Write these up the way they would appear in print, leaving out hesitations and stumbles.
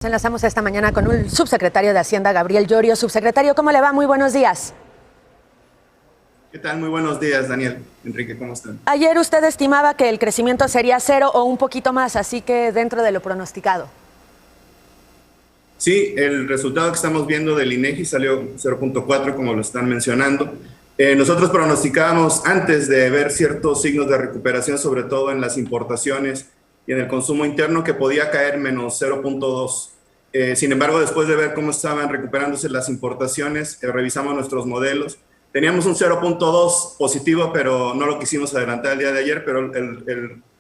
Enlazamos esta mañana con un subsecretario de Hacienda, Gabriel Llorio. Subsecretario, ¿cómo le va? Muy buenos días. ¿Qué tal? Muy buenos días, Daniel. Enrique, ¿cómo están? Ayer usted estimaba que el crecimiento sería 0 o un poquito más, así que dentro de lo pronosticado. Sí, el resultado que estamos viendo del INEGI salió 0.4, como lo están mencionando. Nosotros pronosticábamos antes de ver ciertos signos de recuperación, sobre todo en las importaciones y en el consumo interno, que podía caer menos 0.2. Sin embargo, después de ver cómo estaban recuperándose las importaciones, revisamos nuestros modelos. Teníamos un 0.2 positivo, pero no lo quisimos adelantar el día de ayer, pero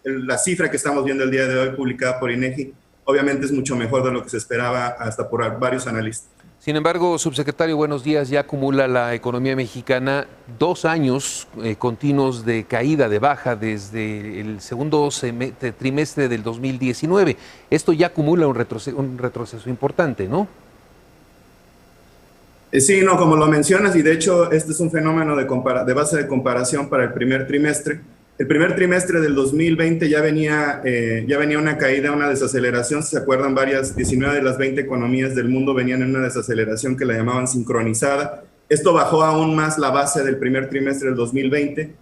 la cifra que estamos viendo el día de hoy, publicada por INEGI, obviamente es mucho mejor de lo que se esperaba hasta por varios analistas. Sin embargo, subsecretario, buenos días. Ya acumula la economía mexicana 2 años continuos de caída, de baja, desde el segundo trimestre del 2019. Esto ya acumula un retroceso importante, ¿no? Sí, no, como lo mencionas, y de hecho este es un fenómeno de base de comparación para el primer trimestre. El primer trimestre del 2020 ya venía una caída, una desaceleración. Si se acuerdan, 19 de las 20 economías del mundo venían en una desaceleración que la llamaban sincronizada. Esto bajó aún más la base del primer trimestre del 2020.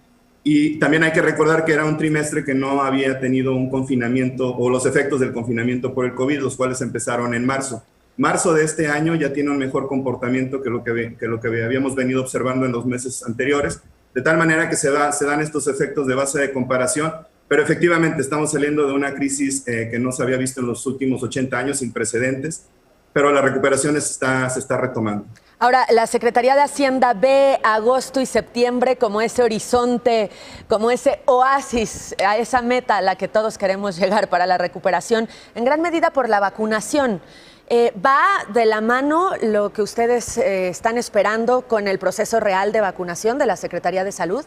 Y también hay que recordar que era un trimestre que no había tenido un confinamiento o los efectos del confinamiento por el COVID, los cuales empezaron en marzo. Marzo de este año ya tiene un mejor comportamiento que lo que habíamos venido observando en los meses anteriores, de tal manera que se dan estos efectos de base de comparación, pero efectivamente estamos saliendo de una crisis que no se había visto en los últimos 80 años, sin precedentes, pero la recuperación se está retomando. Ahora, la Secretaría de Hacienda ve agosto y septiembre como ese horizonte, como ese oasis, a esa meta a la que todos queremos llegar para la recuperación, en gran medida por la vacunación. ¿Va de la mano lo que ustedes están esperando con el proceso real de vacunación de la Secretaría de Salud?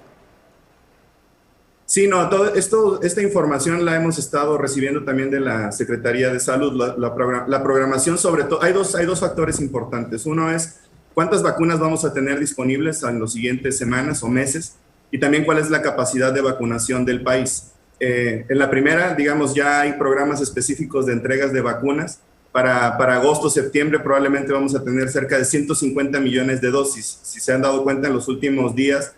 Sí, no, esta información la hemos estado recibiendo también de la Secretaría de Salud. La programación, sobre todo, hay dos factores importantes. Uno es cuántas vacunas vamos a tener disponibles en las siguientes semanas o meses, y también cuál es la capacidad de vacunación del país. En la primera, digamos, ya hay programas específicos de entregas de vacunas. Para agosto, septiembre probablemente vamos a tener cerca de 150 millones de dosis. Si se han dado cuenta en los últimos días,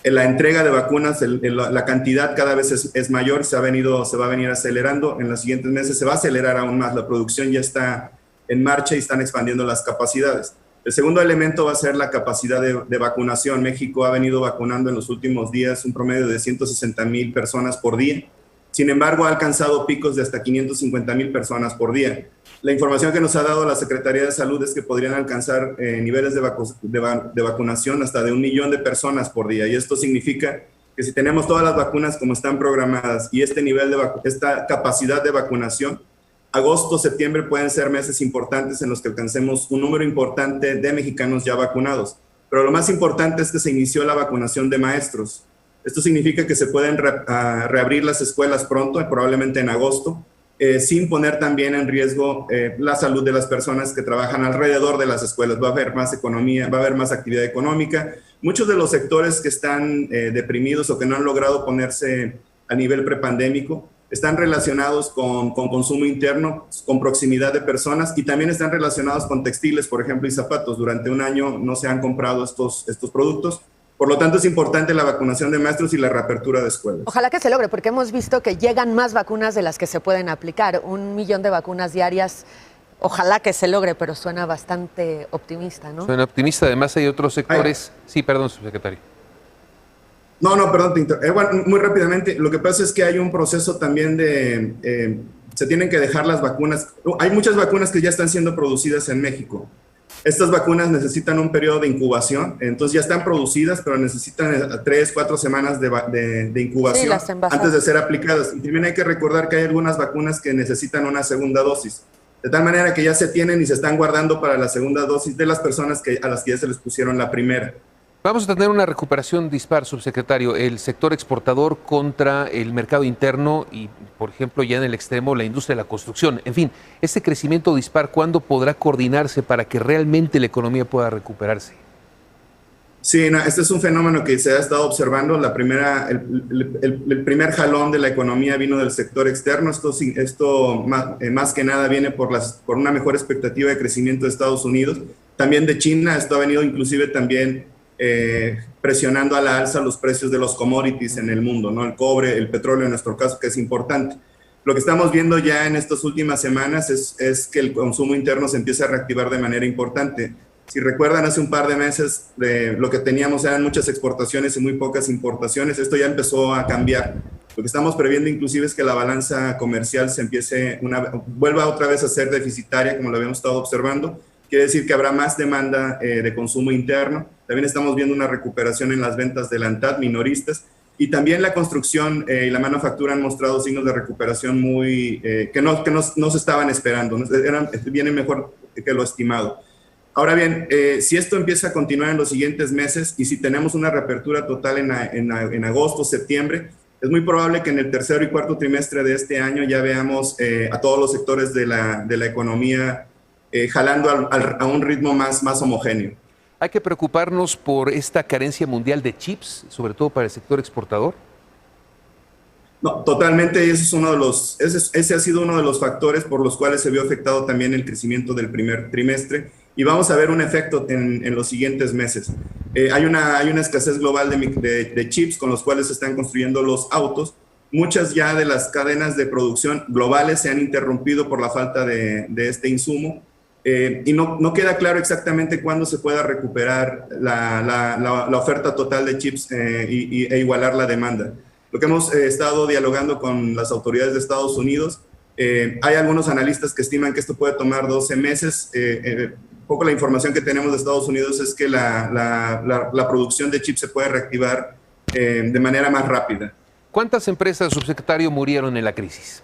la entrega de vacunas, la cantidad cada vez es mayor, se va a venir acelerando. En los siguientes meses se va a acelerar aún más, la producción ya está en marcha y están expandiendo las capacidades. El segundo elemento va a ser la capacidad de vacunación. México ha venido vacunando en los últimos días un promedio de 160,000 personas por día. Sin embargo, ha alcanzado picos de hasta 550,000 personas por día. La información que nos ha dado la Secretaría de Salud es que podrían alcanzar niveles de vacunación hasta de 1 millón de personas por día. Y esto significa que si tenemos todas las vacunas como están programadas y esta capacidad de vacunación, agosto, septiembre pueden ser meses importantes en los que alcancemos un número importante de mexicanos ya vacunados. Pero lo más importante es que se inició la vacunación de maestros. Esto significa que se pueden reabrir las escuelas pronto, probablemente en agosto, sin poner también en riesgo la salud de las personas que trabajan alrededor de las escuelas. Va a haber más economía, va a haber más actividad económica. Muchos de los sectores que están deprimidos o que no han logrado ponerse a nivel prepandémico están relacionados con consumo interno, con proximidad de personas, y también están relacionados con textiles, por ejemplo, y zapatos. Durante un año no se han comprado estos productos. Por lo tanto, es importante la vacunación de maestros y la reapertura de escuelas. Ojalá que se logre, porque hemos visto que llegan más vacunas de las que se pueden aplicar. 1 millón de vacunas diarias, ojalá que se logre, pero suena bastante optimista, ¿no? Suena optimista. Además, hay otros sectores. Sí, perdón, subsecretario. No, perdón, bueno, muy rápidamente. Lo que pasa es que hay un proceso también se tienen que dejar las vacunas. Hay muchas vacunas que ya están siendo producidas en México. Estas vacunas necesitan un periodo de incubación, entonces ya están producidas, pero necesitan 3, 4 semanas de incubación antes de ser aplicadas. Y también hay que recordar que hay algunas vacunas que necesitan una segunda dosis, de tal manera que ya se tienen y se están guardando para la segunda dosis de las personas a las que ya se les pusieron la primera. Vamos a tener una recuperación dispar, subsecretario. El sector exportador contra el mercado interno y, por ejemplo, ya en el extremo, la industria de la construcción. En fin, este crecimiento dispar, ¿cuándo podrá coordinarse para que realmente la economía pueda recuperarse? Sí, no, este es un fenómeno que se ha estado observando. El primer jalón de la economía vino del sector externo. Esto más que nada viene por una mejor expectativa de crecimiento de Estados Unidos. También de China. Esto ha venido inclusive también presionando a la alza los precios de los commodities en el mundo, ¿no? El cobre, el petróleo en nuestro caso, que es importante. Lo que estamos viendo ya en estas últimas semanas es que el consumo interno se empieza a reactivar de manera importante. Si recuerdan, hace un par de meses lo que teníamos eran muchas exportaciones y muy pocas importaciones. Esto ya empezó a cambiar. Lo que estamos previendo inclusive es que la balanza comercial vuelva otra vez a ser deficitaria, como lo habíamos estado observando. Quiere decir que habrá más demanda de consumo interno. También estamos viendo una recuperación en las ventas de la ANTAD minoristas. Y también la construcción y la manufactura han mostrado signos de recuperación que no se estaban esperando, ¿no? Vienen mejor que lo estimado. Ahora bien, si esto empieza a continuar en los siguientes meses y si tenemos una reapertura total en agosto, septiembre, es muy probable que en el tercero y cuarto trimestre de este año ya veamos a todos los sectores de la economía jalando a un ritmo más homogéneo. ¿Hay que preocuparnos por esta carencia mundial de chips, sobre todo para el sector exportador? No, totalmente. Ese ha sido uno de los factores por los cuales se vio afectado también el crecimiento del primer trimestre y vamos a ver un efecto en los siguientes meses. Hay una escasez global de chips con los cuales se están construyendo los autos. Muchas ya de las cadenas de producción globales se han interrumpido por la falta de este insumo. Y no queda claro exactamente cuándo se pueda recuperar la oferta total de chips e igualar la demanda. Lo que hemos estado dialogando con las autoridades de Estados Unidos, hay algunos analistas que estiman que esto puede tomar 12 meses. Un poco la información que tenemos de Estados Unidos es que la producción de chips se puede reactivar de manera más rápida. ¿Cuántas empresas, subsecretario, murieron en la crisis?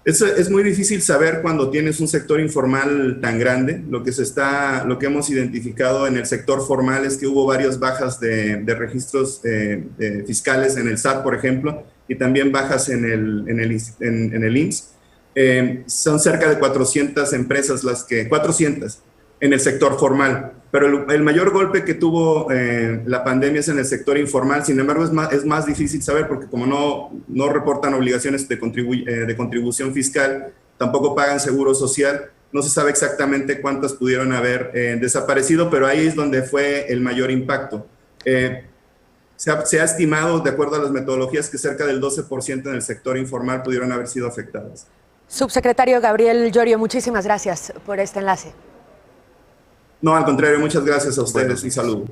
Es muy difícil saber cuando tienes un sector informal tan grande. Lo que hemos identificado en el sector formal es que hubo varias bajas de registros fiscales en el SAT, por ejemplo, y también bajas en el IMSS. Son cerca de 400 empresas 400 en el sector formal, pero el mayor golpe que tuvo la pandemia es en el sector informal. Sin embargo, es más difícil saber porque como no reportan obligaciones de contribución fiscal, tampoco pagan seguro social, no se sabe exactamente cuántas pudieron haber desaparecido, pero ahí es donde fue el mayor impacto. Se ha estimado, de acuerdo a las metodologías, que cerca del 12% en el sector informal pudieron haber sido afectadas. Subsecretario Gabriel Llorio, muchísimas gracias por este enlace. No, al contrario, muchas gracias a ustedes y saludos.